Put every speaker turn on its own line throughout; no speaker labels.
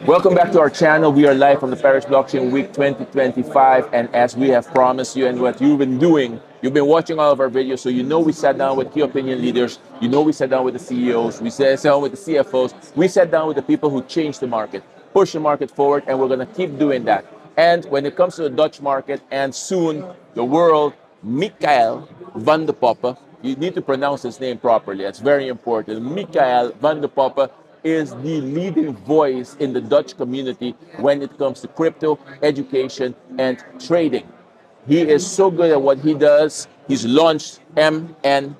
Welcome back to our channel. We are live from the Paris Blockchain Week 2025, and as we have promised you and what you've been doing, you've been watching all of our videos, so you know we sat down with key opinion leaders, you know we sat down with the CEOs, we sat down with the CFOs, we sat down with the people who changed the market, push the market forward, and we're going to keep doing that. And when it comes to the Dutch market and soon the world, Michaël van de Poppe, you need to pronounce his name properly, that's very important. Michaël van de Poppe is the leading voice in the Dutch community when it comes to crypto, education, and trading. He is so good at what he does. He's launched MN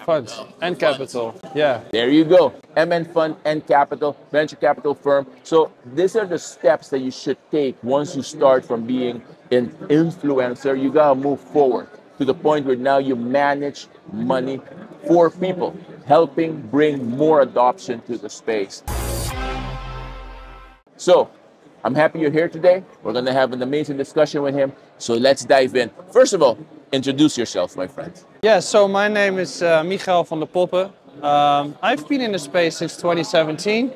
Funds and capital, yeah.
There you go. MN Fund and Capital, venture capital firm. So these are the steps that you should take once you start from being an influencer. You gotta move forward to the point where now you manage money for people, helping bring more adoption to the space. So I'm happy you're here today. We're going to have an amazing discussion with him. So let's dive in. First of all, introduce yourself, my friend.
Yeah, so my name is Michaël van de Poppe. I've been in the space since 2017.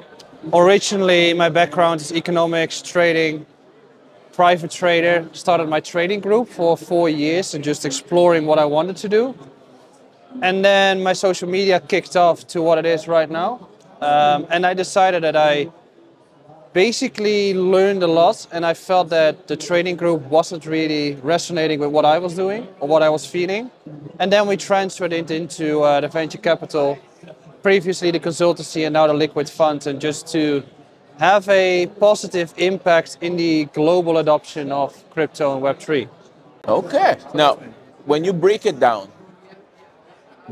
Originally, my background is economics, trading, private trader. Started my trading group for 4 years and just exploring what I wanted to do. And then my social media kicked off to what it is right now. And I decided that I basically learned a lot, and I felt that the trading group wasn't really resonating with what I was doing or what I was feeling. And then we transferred it into the venture capital, previously the consultancy and now the liquid fund, and just to have a positive impact in the global adoption of crypto and Web3.
Okay. Now, when you break it down,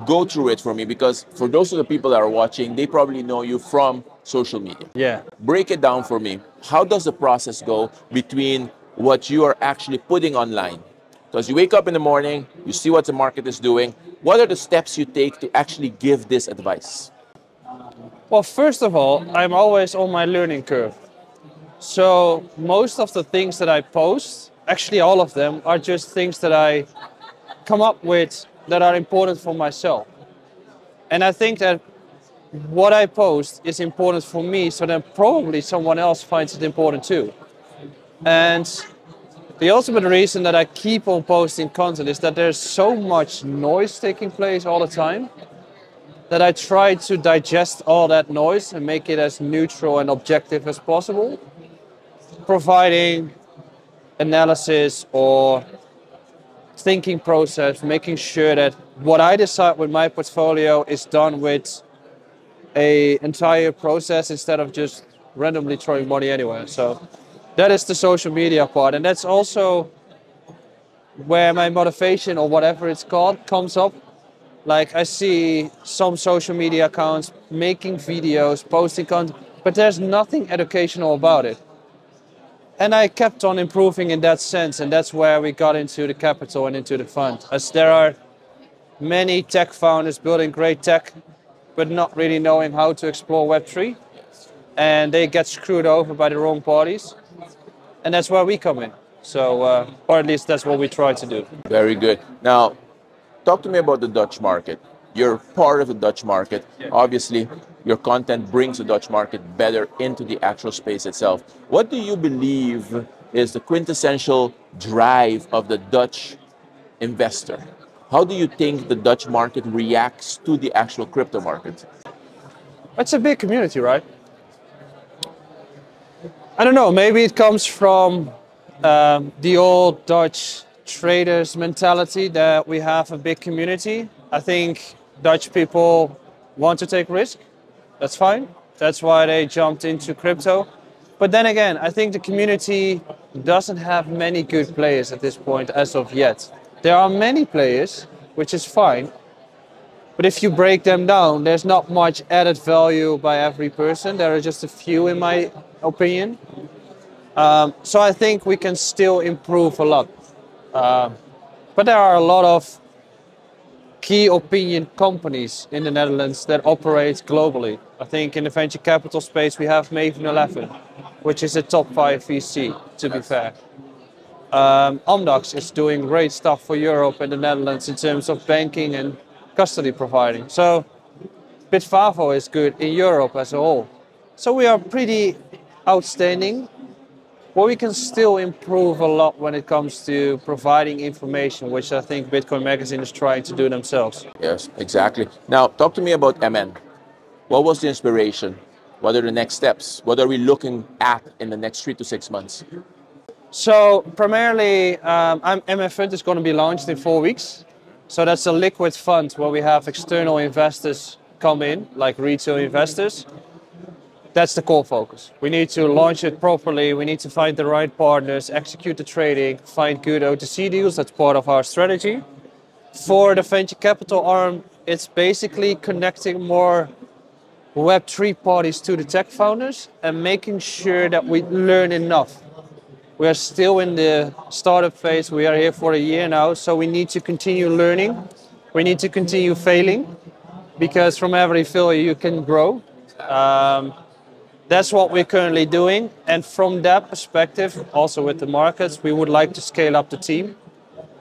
go through it for me, because for those of the people that are watching, they probably know you from social media.
Yeah.
Break it down for me. How does the process go between what you are actually putting online? Because you wake up in the morning, you see what the market is doing. What are the steps you take to actually give this advice?
Well, first of all, I'm always on my learning curve. So most of the things that I post, actually all of them, are just things that I come up with that are important for myself. And I think that what I post is important for me, so then probably someone else finds it important too. And the ultimate reason that I keep on posting content is that there's so much noise taking place all the time that I try to digest all that noise and make it as neutral and objective as possible, providing analysis or thinking process, making sure that what I decide with my portfolio is done with an entire process instead of just randomly throwing money anywhere. So that is the social media part, and that's also where my motivation, or whatever it's called, comes up. Like, I see some social media accounts making videos, posting content, but there's nothing educational about it. And I kept on improving in that sense, and that's where we got into the capital and into the fund. As there are many tech founders building great tech, but not really knowing how to explore Web3. And they get screwed over by the wrong parties. And that's where we come in. So, or at least that's what we try to do.
Very good. Now, talk to me about the Dutch market. You're part of the Dutch market. Yeah. Obviously, your content brings the Dutch market better into the actual space itself. What do you believe is the quintessential drive of the Dutch investor? How do you think the Dutch market reacts to the actual crypto market?
It's a big community, right? I don't know, maybe it comes from the old Dutch traders mentality that we have a big community. I think Dutch people want to take risk. That's fine. That's why they jumped into crypto. But then again, I think the community doesn't have many good players at this point as of yet. There are many players, which is fine. But if you break them down, there's not much added value by every person. There are just a few, in my opinion. So I think we can still improve a lot. But there are a lot of key opinion companies in the Netherlands that operate globally. I think in the venture capital space, we have Maven 11, which is a top 5 VC, to be fair. Amdax is doing great stuff for Europe and the Netherlands in terms of banking and custody providing. So Bitfavo is good in Europe as a whole. So we are pretty outstanding, but we can still improve a lot when it comes to providing information, which I think Bitcoin Magazine is trying to do themselves.
Yes, exactly. Now, talk to me about MN. What was the inspiration? What are the next steps? What are we looking at in the next 3 to 6 months?
So primarily, MN Fund is going to be launched in 4 weeks. So that's a liquid fund where we have external investors come in, like retail investors. That's the core focus. We need to launch it properly. We need to find the right partners, execute the trading, find good OTC deals. That's part of our strategy. For the venture capital arm, it's basically connecting more Web3 parties to the tech founders and making sure that we learn enough. We are still in the startup phase. We are here for a year now, so we need to continue learning. We need to continue failing, because from every failure you can grow. That's what we're currently doing. And from that perspective, also with the markets, we would like to scale up the team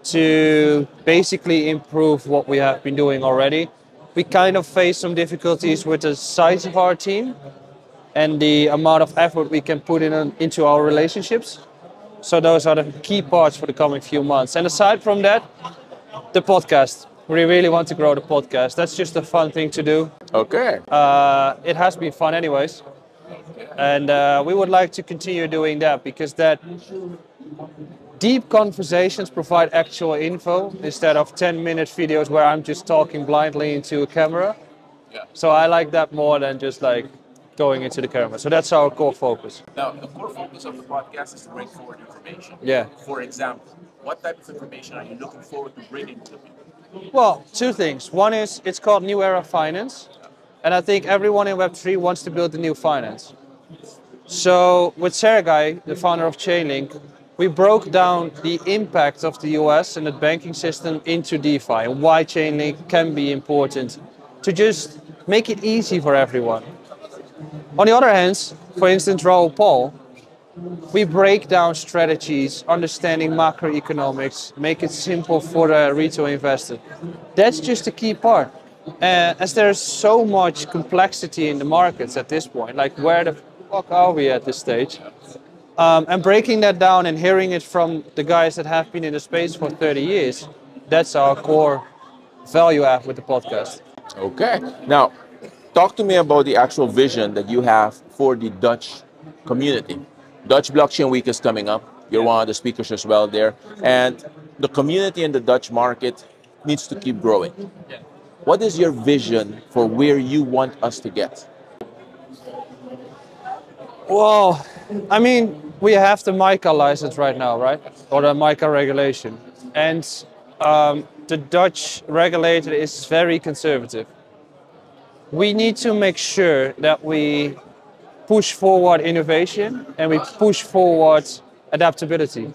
to basically improve what we have been doing already. We kind of face some difficulties with the size of our team and the amount of effort we can put into our relationships. So those are the key parts for the coming few months. And aside from that, the podcast. We really want to grow the podcast. That's just a fun thing to do.
Okay.
It has been fun anyways. And we would like to continue doing that, because that deep conversations provide actual info instead of 10-minute videos where I'm just talking blindly into a camera.
Yeah.
So I like that more than just like going into the camera. So that's our core focus.
Now, the core focus of the podcast is to bring forward information.
Yeah.
For example, what type of information are you looking forward to bringing to the people?
Well, two things. One is it's called New Era Finance. And I think everyone in Web3 wants to build a new finance. So with Sergei, the founder of Chainlink, we broke down the impact of the US and the banking system into DeFi and why Chainlink can be important to just make it easy for everyone. On the other hand, for instance, Raoul, we break down strategies, understanding macroeconomics, make it simple for the retail investor. That's just a key part. As there's so much complexity in the markets at this point, like where the fuck are we at this stage? And breaking that down and hearing it from the guys that have been in the space for 30 years, that's our core value add with the podcast.
Okay. Now, talk to me about the actual vision that you have for the Dutch community. Dutch Blockchain Week is coming up. You're one of the speakers as well there. And the community in the Dutch market needs to keep growing. What is your vision for where you want us to get?
Well, I mean, we have the MiCA license right now, right? Or the MiCA regulation. And the Dutch regulator is very conservative. We need to make sure that we push forward innovation and we push forward adaptability.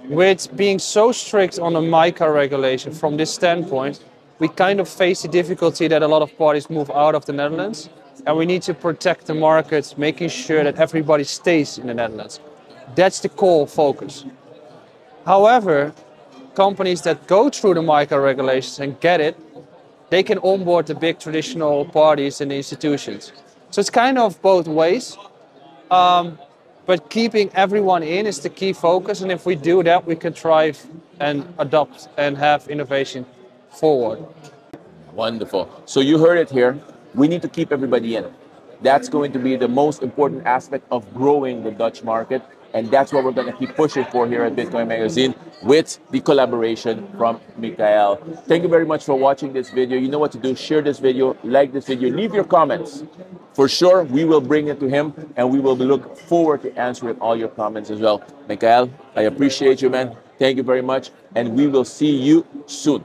With being so strict on the MiCA regulation from this standpoint, we kind of face the difficulty that a lot of parties move out of the Netherlands, and we need to protect the markets, making sure that everybody stays in the Netherlands. That's the core focus. However, companies that go through the MiCA regulations and get it, they can onboard the big traditional parties and institutions. So it's kind of both ways, but keeping everyone in is the key focus. And if we do that, we can thrive and adopt and have innovation forward.
Wonderful. So you heard it here. We need to keep everybody in. That's going to be the most important aspect of growing the Dutch market. And that's what we're going to keep pushing for here at Bitcoin Magazine with the collaboration from Michaël. Thank you very much for watching this video. You know what to do. Share this video, like this video, leave your comments. For sure, we will bring it to him and we will look forward to answering all your comments as well. Michaël, I appreciate you, man. Thank you very much. And we will see you soon.